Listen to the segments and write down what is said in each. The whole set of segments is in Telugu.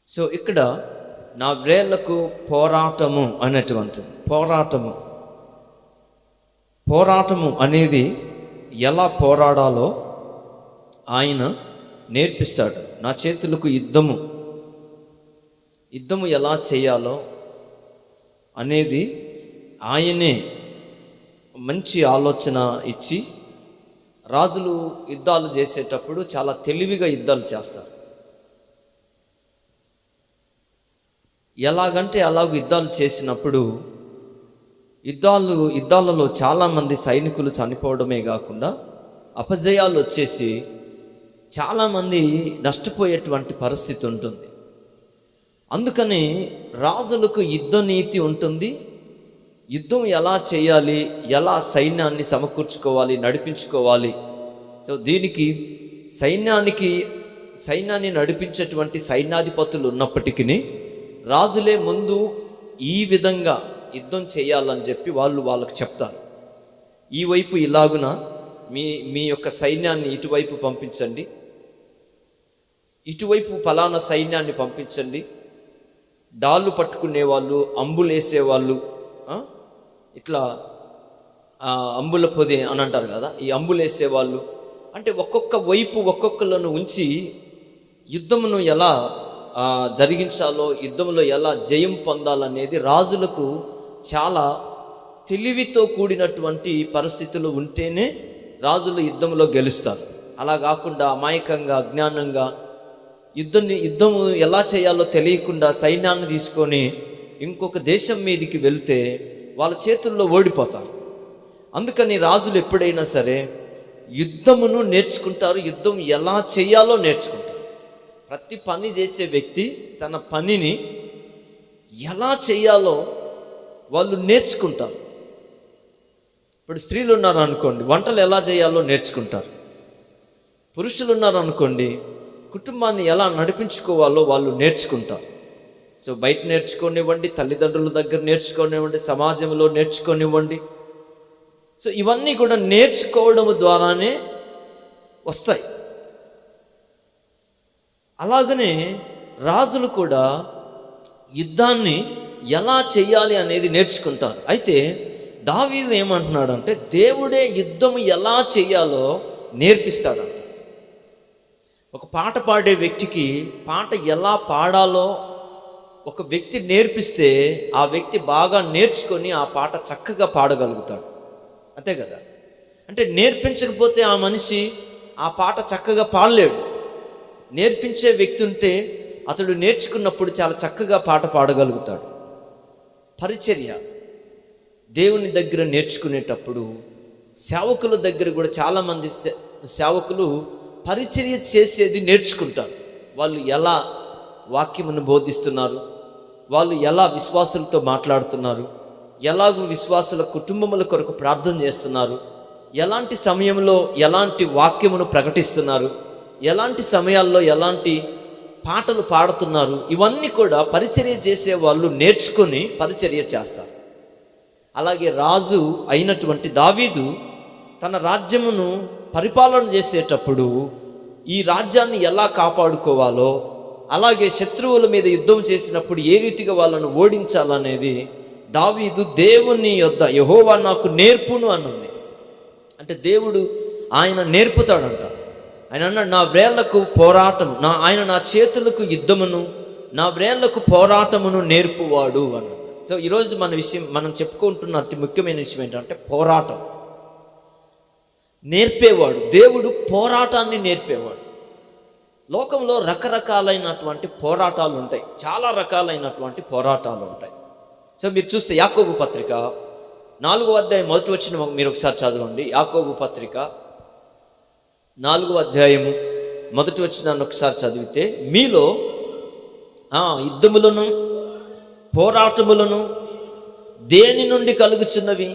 సో ఇక్కడ నా వ్రేళ్లకు పోరాటము అనేటువంటిది. పోరాటము అనేది ఎలా పోరాడాలో ఆయన నేర్పిస్తాడు. నా చేతులకు యుద్ధము ఎలా చేయాలో అనేది ఆయనే మంచి ఆలోచన ఇచ్చి, రాజులు యుద్ధాలు చేసేటప్పుడు చాలా తెలివిగా యుద్ధాలు చేస్తారు. ఎలాగంటే అలాగ యుద్ధాలు చేసినప్పుడు యుద్ధాలలో చాలామంది సైనికులు చనిపోవడమే కాకుండా అపజయాలు వచ్చేసి చాలామంది నష్టపోయేటువంటి పరిస్థితి ఉంటుంది. అందుకని రాజులకు యుద్ధ నీతి ఉంటుంది. యుద్ధం ఎలా చేయాలి, ఎలా సైన్యాన్ని సమకూర్చుకోవాలి, నడిపించుకోవాలి. సో దీనికి సైన్యాన్ని నడిపించేటువంటి సైన్యాధిపతులు ఉన్నప్పటికీ రాజులే ముందు ఈ విధంగా యుద్ధం చేయాలని చెప్పి వాళ్ళకు చెప్తారు. ఈ వైపు ఇలాగున మీ యొక్క సైన్యాన్ని ఇటువైపు పంపించండి, ఇటువైపు ఫలానా సైన్యాన్ని పంపించండి. డాళ్ళు పట్టుకునే వాళ్ళు, అంబులు వేసేవాళ్ళు, ఇట్లా అంబుల పొది అని అంటారు కదా, ఈ అంబులు వేసేవాళ్ళు. అంటే ఒక్కొక్క వైపు ఒక్కొక్కలను ఉంచి యుద్ధమును ఎలా జరిగించాలో, యుద్ధంలో ఎలా జయం పొందాలనేది రాజులకు చాలా తెలివితో కూడినటువంటి పరిస్థితులు ఉంటేనే రాజులు యుద్ధంలో గెలుస్తారు. అలా కాకుండా అమాయకంగా, అజ్ఞానంగా యుద్ధము ఎలా చేయాలో తెలియకుండా సైన్యాన్ని తీసుకొని ఇంకొక దేశం మీదకి వెళ్తే వాళ్ళ చేతుల్లో ఓడిపోతారు. అందుకని రాజులు ఎప్పుడైనా సరే యుద్ధమును నేర్చుకుంటారు, యుద్ధం ఎలా చేయాలో నేర్చుకుంటారు. ప్రతి పని చేసే వ్యక్తి తన పనిని ఎలా చేయాలో వాళ్ళు నేర్చుకుంటారు. ఇప్పుడు స్త్రీలు ఉన్నారు అనుకోండి, వంటలు ఎలా చేయాలో నేర్చుకుంటారు. పురుషులు ఉన్నారు అనుకోండి, కుటుంబాన్ని ఎలా నడిపించుకోవాలో వాళ్ళు నేర్చుకుంటారు. సో బయట నేర్చుకోనివ్వండి, తల్లిదండ్రుల దగ్గర నేర్చుకోనివ్వండి, సమాజంలో నేర్చుకోనివ్వండి. సో ఇవన్నీ కూడా నేర్చుకోవడం ద్వారానే వస్తాయి. అలాగనే రాజులు కూడా యుద్ధాన్ని ఎలా చేయాలి అనేది నేర్చుకుంటారు. అయితే దావీదు ఏమంటున్నాడంటే దేవుడే యుద్ధం ఎలా చేయాలో నేర్పిస్తాడు. ఒక పాట పాడే వ్యక్తికి పాట ఎలా పాడాలో ఒక వ్యక్తి నేర్పిస్తే ఆ వ్యక్తి బాగా నేర్చుకొని ఆ పాట చక్కగా పాడగలుగుతాడు. అంతే కదా. అంటే నేర్పించకపోతే ఆ మనిషి ఆ పాట చక్కగా పాడలేడు. నేర్పించే వ్యక్తి ఉంటే అతడు నేర్చుకున్నప్పుడు చాలా చక్కగా పాట పాడగలుగుతాడు. పరిచర్య దేవుని దగ్గర నేర్చుకునేటప్పుడు సేవకుల దగ్గర కూడా చాలామంది సేవకులు పరిచర్య చేసేది నేర్చుకుంటారు. వాళ్ళు ఎలా వాక్యమును బోధిస్తున్నారు, వాళ్ళు ఎలా విశ్వాసులతో మాట్లాడుతున్నారు, ఎలాగూ విశ్వాసుల కుటుంబముల కొరకు ప్రార్థన చేస్తున్నారు, ఎలాంటి సమయంలో ఎలాంటి వాక్యమును ప్రకటిస్తున్నారు, ఎలాంటి సమయాల్లో ఎలాంటి పాటలు పాడుతున్నారు. ఇవన్నీ కూడా పరిచర్య చేసే వాళ్ళు నేర్చుకొని పరిచర్య చేస్తారు. అలాగే రాజు అయినటువంటి దావీదు తన రాజ్యమును పరిపాలన చేసేటప్పుడు ఈ రాజ్యాన్ని ఎలా కాపాడుకోవాలో, అలాగే శత్రువుల మీద యుద్ధం చేసినప్పుడు ఏ రీతిగా వాళ్ళను ఓడించాలనేది దావీదు దేవుని యొద్ద యెహోవా నాకు నేర్పును అన్నది. అంటే దేవుడు ఆయన నేర్పుతాడంట. ఆయన అన్నాడు, నా వ్రేళ్లకు పోరాటము, ఆయన నా చేతులకు యుద్ధమును, నా వ్రేళ్లకు పోరాటమును నేర్పువాడు అన్నాడు. సో ఈరోజు మనం చెప్పుకుంటున్న అతి ముఖ్యమైన విషయం ఏంటంటే పోరాటం నేర్పేవాడు. దేవుడు పోరాటాన్ని నేర్పేవాడు. లోకంలో రకరకాలైనటువంటి పోరాటాలు ఉంటాయి, చాలా రకాలైనటువంటి పోరాటాలు ఉంటాయి. సో మీరు చూస్తే యాకోబు పత్రిక 4వ అధ్యాయం 1వ వచనం మీరు ఒకసారి చదవండి. యాకోబు పత్రిక 4వ అధ్యాయము 1వ వచనాన్ని ఒకసారి చదివితే, మీలో యుద్ధములను పోరాటములను దేని నుండి కలుగుచున్నవి?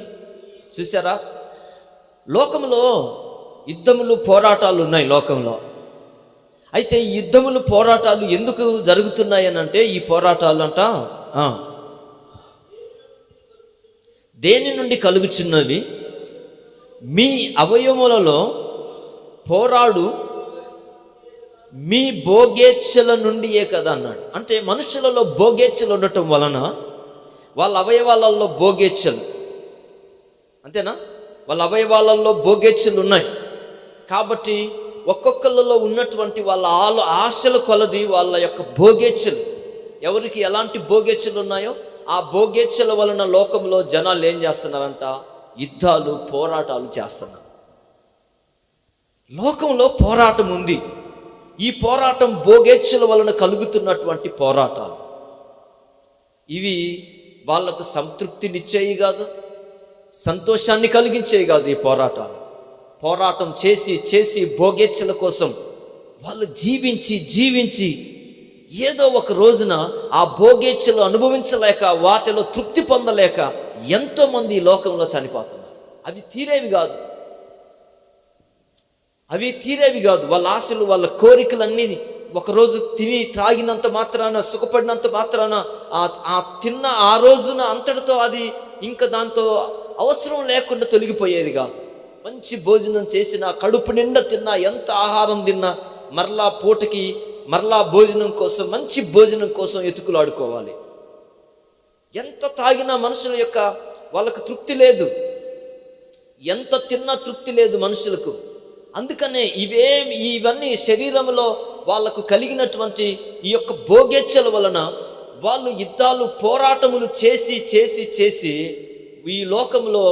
చూసారా, లోకంలో యుద్ధములు పోరాటాలు ఉన్నాయి లోకంలో. అయితే ఈ యుద్ధములు పోరాటాలు ఎందుకు జరుగుతున్నాయి అని అంటే, ఈ పోరాటాలు అంట దేని నుండి కలుగుచున్నవి? మీ అవయవములలో పోరాడు మీ భోగేచ్ఛల నుండియే కదా అన్నాడు. అంటే మనుషులలో భోగేచ్ఛలు ఉండటం వలన వాళ్ళ అవయవాలలో భోగేచ్ఛలు, అంతేనా, వాళ్ళ అవయవాలలో భోగేచ్ఛలు ఉన్నాయి కాబట్టి ఒక్కొక్కళ్ళలో ఉన్నటువంటి వాళ్ళ ఆశల కొలది వాళ్ళ యొక్క భోగేచ్ఛలు, ఎవరికి ఎలాంటి భోగేచ్ఛలు ఉన్నాయో ఆ భోగేచ్ఛల వలన లోకంలో జనాలు ఏం చేస్తున్నారంట, యుద్ధాలు పోరాటాలు చేస్తున్నారు. లోకంలో పోరాటం ఉంది. ఈ పోరాటం భోగేచ్ఛల వలన కలుగుతున్నటువంటి పోరాటాలు. ఇవి వాళ్లకు సంతృప్తినిచ్చేవి కాదు, సంతోషాన్ని కలిగించేవి కాదు. ఈ పోరాటం చేసి చేసి భోగేచ్ఛల కోసం వాళ్ళు జీవించి ఏదో ఒక రోజున ఆ భోగేచ్ఛలు అనుభవించలేక వాటిలో తృప్తి పొందలేక ఎంతోమంది ఈ లోకంలో చనిపోతున్నారు. అవి తీరేవి కాదు. వాళ్ళ ఆశలు, వాళ్ళ కోరికలన్నీ ఒకరోజు తిని త్రాగినంత మాత్రాన, సుఖపడినంత మాత్రాన ఆ తిన్న ఆ రోజున అంతటితో అది ఇంకా దాంతో అవసరం లేకుండా తొలగిపోయేది కాదు. మంచి భోజనం చేసినా, కడుపు నిండా తిన్నా, ఎంత ఆహారం తిన్నా మరలా పూటకి మరలా భోజనం కోసం, మంచి భోజనం కోసం ఎతుకులాడుకోవాలి. ఎంత తాగినా మనుషుల యొక్క వాళ్ళకు తృప్తి లేదు, ఎంత తిన్నా తృప్తి లేదు మనుషులకు. అందుకనే ఇవన్నీ శరీరంలో వాళ్ళకు కలిగినటువంటి ఈ యొక్క భోగేచ్ఛల వలన వాళ్ళు యుద్ధాలు పోరాటములు చేసి ఈ లోకంలో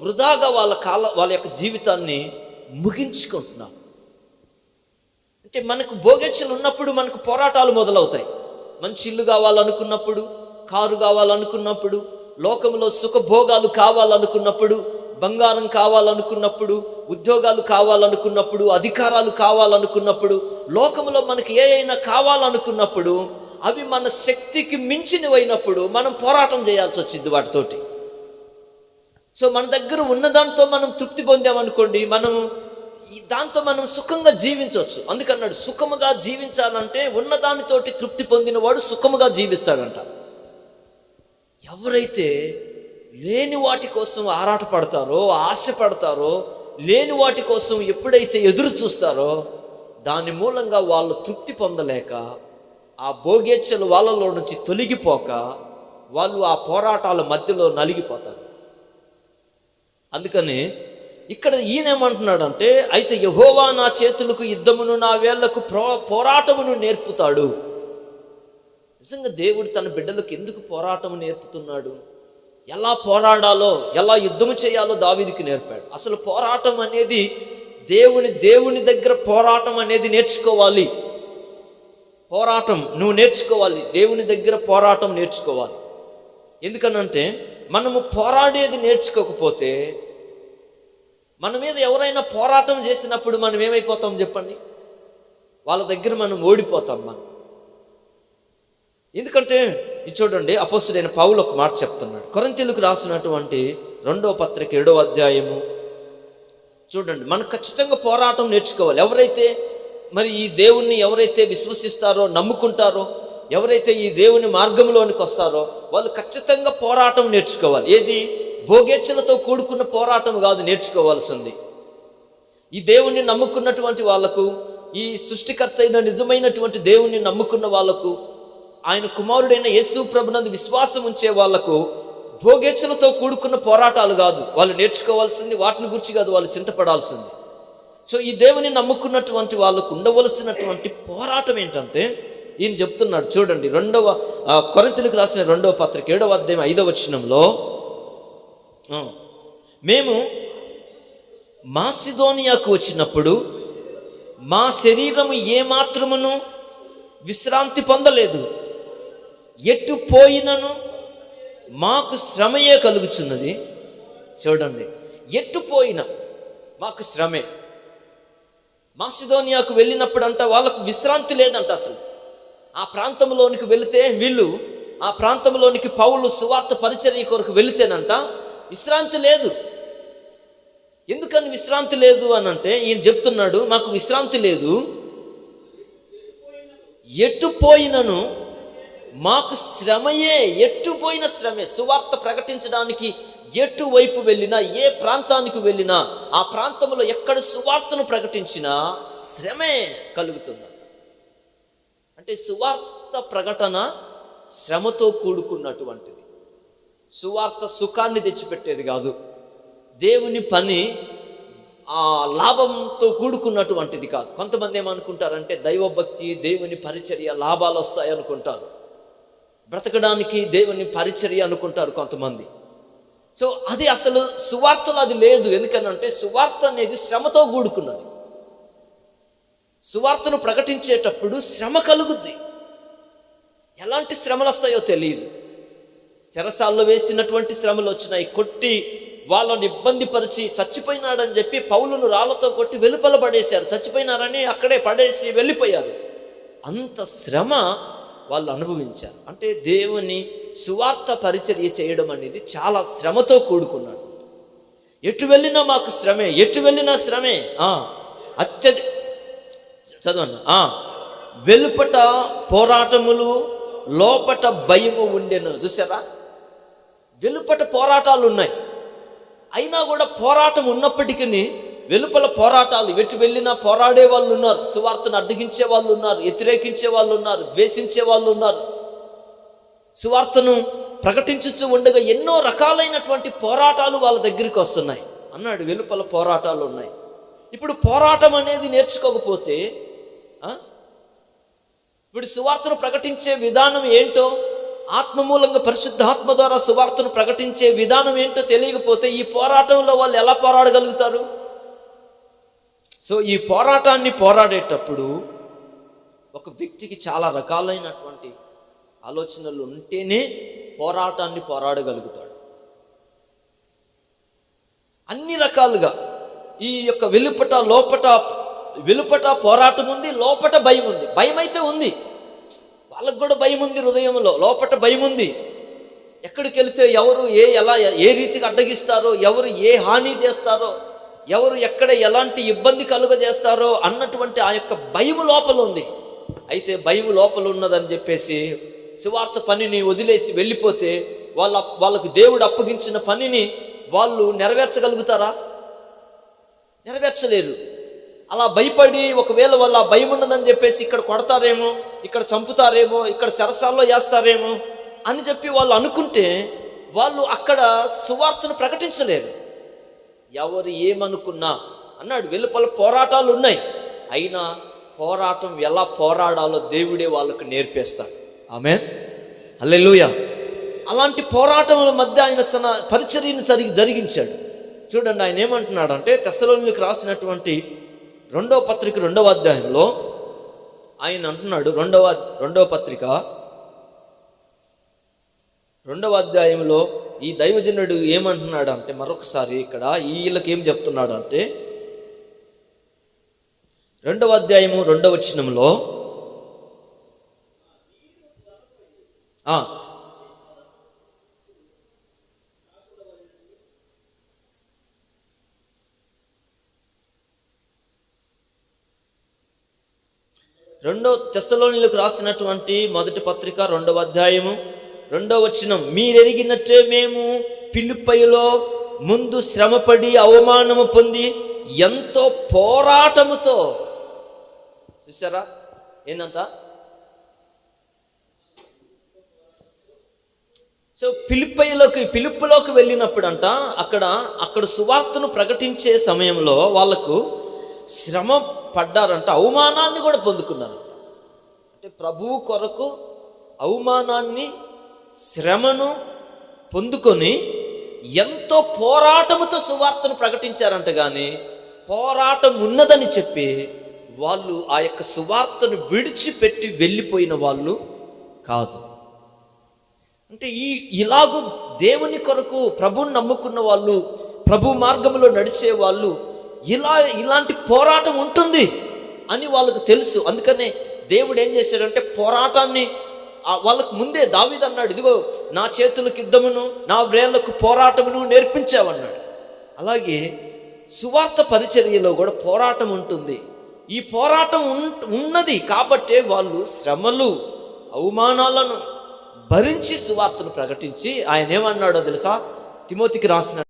వృధాగా వాళ్ళ యొక్క జీవితాన్ని ముగించుకుంటున్నాం. అంటే మనకు భోగేచ్ఛలు ఉన్నప్పుడు మనకు పోరాటాలు మొదలవుతాయి. మంచి ఇల్లు కావాలనుకున్నప్పుడు, కారు కావాలనుకున్నప్పుడు, లోకంలో సుఖభోగాలు కావాలనుకున్నప్పుడు, బంగారం కావాలనుకున్నప్పుడు, ఉద్యోగాలు కావాలనుకున్నప్పుడు, అధికారాలు కావాలనుకున్నప్పుడు, లోకంలో మనకి అయినా కావాలనుకున్నప్పుడు అవి మన శక్తికి మించినవైనప్పుడు మనం పోరాటం చేయాల్సి వచ్చింది వాటితోటి. సో మన దగ్గర ఉన్నదాంతో మనం తృప్తి పొందామనుకోండి, దాంతో మనం సుఖంగా జీవించవచ్చు. అందుకన్నాడు, సుఖముగా జీవించాలంటే ఉన్నదానితోటి తృప్తి పొందిన వాడు సుఖముగా జీవిస్తాడంట. ఎవరైతే లేని వాటి కోసం ఆరాటపడతారో, ఆశపడతారో, లేని వాటి కోసం ఎప్పుడైతే ఎదురు చూస్తారో దాని మూలంగా వాళ్ళు తృప్తి పొందలేక ఆ భోగేచ్ఛలు వాళ్ళలో నుంచి తొలగిపోక వాళ్ళు ఆ పోరాటాల మధ్యలో నలిగిపోతారు. అందుకని ఇక్కడ ఈయనేమంటున్నాడంటే, అయితే యెహోవా నా చేతులకు యుద్ధమును, నా వేళ్లకు పోరాటమును నేర్పుతాడు. నిజంగా దేవుడు తన బిడ్డలకు ఎందుకు పోరాటము నేర్పుతున్నాడు? ఎలా పోరాడాలో, ఎలా యుద్ధము చేయాలో దావీదుకి నేర్పాడు. అసలు పోరాటం అనేది దేవుని దగ్గర పోరాటం అనేది నేర్చుకోవాలి. పోరాటం నువ్వు నేర్చుకోవాలి, దేవుని దగ్గర పోరాటం నేర్చుకోవాలి. ఎందుకనంటే మనము పోరాడేది నేర్చుకోకపోతే, మన మీద ఎవరైనా పోరాటం చేసినప్పుడు మనం ఏమైపోతాం చెప్పండి? వాళ్ళ దగ్గర మనం ఓడిపోతాం. ఎందుకంటే ఇది చూడండి, అపోస్తలుడైన పౌలు ఒక మాట చెప్తున్నాడు. కొరింథీయులకు రాసినటువంటి 2వ పత్రిక 7వ అధ్యాయము చూడండి. మనం ఖచ్చితంగా పోరాటం నేర్చుకోవాలి. ఎవరైతే మరి ఈ దేవుణ్ణి ఎవరైతే విశ్వసిస్తారో, నమ్ముకుంటారో, ఎవరైతే ఈ దేవుని మార్గంలోనికి వస్తారో వాళ్ళు ఖచ్చితంగా పోరాటం నేర్చుకోవాలి. ఏది? భోగేచ్ఛలతో కూడుకున్న పోరాటం కాదు నేర్చుకోవాల్సింది. ఈ దేవుణ్ణి నమ్ముకున్నటువంటి వాళ్లకు, ఈ సృష్టికర్త అయిన నిజమైనటువంటి దేవుణ్ణి నమ్ముకున్న వాళ్లకు, ఆయన కుమారుడైన యేసు ప్రభునందు విశ్వాసం ఉంచే వాళ్లకు భోగేచ్ఛలతో కూడుకున్న పోరాటాలు కాదు వాళ్ళు నేర్చుకోవాల్సింది. వాటిని గురించి కాదు వాళ్ళు చింతపడాల్సింది. సో ఈ దేవుని నమ్ముకున్నటువంటి వాళ్ళకు ఉండవలసినటువంటి పోరాటం ఏంటంటే ఈయన చెప్తున్నాడు. చూడండి, కొరింథీయులకు రాసిన 2వ పత్రిక 7వ అధ్యాయం 5వ వచనంలో, మేము మాసిదోనియాకు వచ్చినప్పుడు మా శరీరము ఏమాత్రమును విశ్రాంతి పొందలేదు, ఎటు పోయినను మాకు శ్రమయే కలుగుచున్నది. చూడండి, ఎటు పోయినా మాకు శ్రమే. మాసిదోనియాకు వెళ్ళినప్పుడు అంట వాళ్ళకు విశ్రాంతి లేదంట. అసలు ఆ ప్రాంతంలోనికి వెళితే, వీళ్ళు ఆ ప్రాంతంలోనికి పౌలు సువార్త పరిచర్య కొరకు వెళితేనంట విశ్రాంతి లేదు. ఎందుకని విశ్రాంతి లేదు అని అంటే ఈయన చెప్తున్నాడు, మాకు విశ్రాంతి లేదు, ఎటు పోయినను మాకు శ్రమయే. ఎట్టుపోయిన శ్రమే. సువార్త ప్రకటించడానికి ఎటువైపు వెళ్ళినా, ఏ ప్రాంతానికి వెళ్ళినా, ఆ ప్రాంతంలో ఎక్కడ సువార్తను ప్రకటించినా శ్రమే కలుగుతుంది. అంటే సువార్త ప్రకటన శ్రమతో కూడుకున్నటువంటిది. సువార్త సుఖాన్ని తెచ్చిపెట్టేది కాదు. దేవుని పని లాభంతో కూడుకున్నటువంటిది కాదు. కొంతమంది ఏమనుకుంటారంటే దైవభక్తి, దేవుని పరిచర్య లాభాలు వస్తాయి అనుకుంటారు. బ్రతకడానికి దేవుని పరిచర్య అనుకుంటారు కొంతమంది. సో అది అసలు సువార్తలో అది లేదు. ఎందుకనంటే సువార్త అనేది శ్రమతో కూడుకున్నది. సువార్తను ప్రకటించేటప్పుడు శ్రమ కలుగుద్ది. ఎలాంటి శ్రమలు వస్తాయో తెలియదు. చెరసాల్లో వేసినటువంటి శ్రమలు వచ్చినాయి. కొట్టి వాళ్ళని ఇబ్బంది పరిచి చచ్చిపోయినాడని చెప్పి పౌలును రాళ్లతో కొట్టి వెలుపల పడేశారు. చచ్చిపోయినారని అక్కడే పడేసి వెళ్ళిపోయారు. అంత శ్రమ వాళ్ళు అనుభవించారు. అంటే దేవుని సువార్త పరిచర్య చేయడం అనేది చాలా శ్రమతో కూడుకున్నాడు. ఎటు వెళ్ళినా మాకు శ్రమే, ఎటు వెళ్ళినా శ్రమే. చదవన్నా వెలుపట పోరాటములు, లోపట భయము ఉండెను. చూసారా, వెలుపట పోరాటాలు ఉన్నాయి. అయినా కూడా పోరాటం ఉన్నప్పటికీ వెలుపల పోరాటాలు, ఎటు వెళ్ళినా పోరాడే వాళ్ళు ఉన్నారు. సువార్తను అడ్డగించే వాళ్ళు ఉన్నారు, వ్యతిరేకించే వాళ్ళు ఉన్నారు, ద్వేషించే వాళ్ళు ఉన్నారు. సువార్తను ప్రకటించుచు ఉండగా ఎన్నో రకాలైనటువంటి పోరాటాలు వాళ్ళ దగ్గరికి వస్తున్నాయి అన్నాడు. వెలుపల పోరాటాలు ఉన్నాయి. ఇప్పుడు పోరాటం అనేది నేర్చుకోకపోతే, ఇప్పుడు సువార్తను ప్రకటించే విధానం ఏంటో, ఆత్మమూలంగా పరిశుద్ధాత్మ ద్వారా సువార్తను ప్రకటించే విధానం ఏంటో తెలియకపోతే ఈ పోరాటంలో వాళ్ళు ఎలా పోరాడగలుగుతారు? సో ఈ పోరాటాన్ని పోరాడేటప్పుడు ఒక వ్యక్తికి చాలా రకాలైనటువంటి ఆలోచనలు ఉంటేనే పోరాటాన్ని పోరాడగలుగుతాడు. అన్ని రకాలుగా ఈ యొక్క వెలుపట లోపట, వెలుపట పోరాటం ఉంది, లోపట భయం ఉంది. భయం అయితే ఉంది, వాళ్ళకు కూడా భయం ఉంది. హృదయంలో లోపట భయం ఉంది. ఎక్కడికి వెళితే ఎవరు ఎలా ఏ రీతికి అడ్డగిస్తారో, ఎవరు ఏ హాని చేస్తారో, ఎవరు ఎక్కడ ఎలాంటి ఇబ్బంది కలుగజేస్తారో అన్నటువంటి ఆ యొక్క భయము లోపల ఉంది. అయితే భయము లోపల ఉన్నదని చెప్పేసి సువార్త పనిని వదిలేసి వెళ్ళిపోతే వాళ్ళకు దేవుడు అప్పగించిన పనిని వాళ్ళు నెరవేర్చగలుగుతారా? నెరవేర్చలేరు. అలా భయపడి ఒకవేళ వాళ్ళ భయం ఉన్నదని చెప్పేసి ఇక్కడ కొడతారేమో, ఇక్కడ చంపుతారేమో, ఇక్కడ చెరసాల్లో వేస్తారేమో అని చెప్పి వాళ్ళు అనుకుంటే వాళ్ళు అక్కడ సువార్తను ప్రకటించలేరు. ఎవరు ఏమనుకున్నా అన్నాడు, వెలుపల పోరాటాలు ఉన్నాయి. అయినా పోరాటం ఎలా పోరాడాలో దేవుడే వాళ్ళకు నేర్పేస్తాడు. ఆమేన్, హల్లెలూయా. అలాంటి పోరాటముల మధ్య ఆయన పరిచర్యను జరిగించాడు. చూడండి, ఆయన ఏమంటున్నాడు అంటే తెస్సలోనికీయులకు రాసినటువంటి 2వ పత్రిక 2వ అధ్యాయంలో ఆయన అంటున్నాడు, రెండవ పత్రిక 2వ అధ్యాయంలో ఈ దైవజనుడు ఏమంటున్నాడు అంటే, మరొకసారి ఇక్కడ వీళ్ళకి ఏం చెప్తున్నాడు అంటే 2వ అధ్యాయము 2వ వచనంలో తెస్సలోనికీయులకు రాసినటువంటి మొదటి పత్రిక 2వ అధ్యాయము 2వ వచనం, మీరెరిగినట్టే మేము ఫిలిప్పీలో ముందు శ్రమపడి అవమానము పొంది ఎంతో పోరాటముతో, చూసారా ఏందంట. సో ఫిలిప్పులోకి వెళ్ళినప్పుడంట అక్కడ సువార్తను ప్రకటించే సమయంలో వాళ్ళకు శ్రమ పడ్డారంట, అవమానాన్ని కూడా పొందుకున్నారంట. అంటే ప్రభువు కొరకు అవమానాన్ని, శ్రమను పొందుకొని ఎంతో పోరాటముతో సువార్తను ప్రకటించారంట. కానీ పోరాటం ఉన్నదని చెప్పి వాళ్ళు ఆ యొక్క సువార్తను విడిచిపెట్టి వెళ్ళిపోయిన వాళ్ళు కాదు. అంటే ఇలాగూ దేవుని కొరకు ప్రభువుని నమ్ముకున్న వాళ్ళు, ప్రభు మార్గంలో నడిచే వాళ్ళు ఇలాంటి పోరాటం ఉంటుంది అని వాళ్ళకు తెలుసు. అందుకనే దేవుడు ఏం చేశాడంటే పోరాటాన్ని వాళ్ళకు ముందే దావీదు అన్నాడు, ఇదిగో నా చేతులకు యుద్ధమును, నా వ్రేళ్లకు పోరాటమును నేర్పించావన్నాడు. అలాగే సువార్త పరిచర్యలో కూడా పోరాటం ఉంటుంది. ఈ పోరాటం ఉన్నది కాబట్టే వాళ్ళు శ్రమలు, అవమానాలను భరించి సువార్తను ప్రకటించి ఆయన ఏమన్నాడో తెలుసా, తిమోతికి రాసిన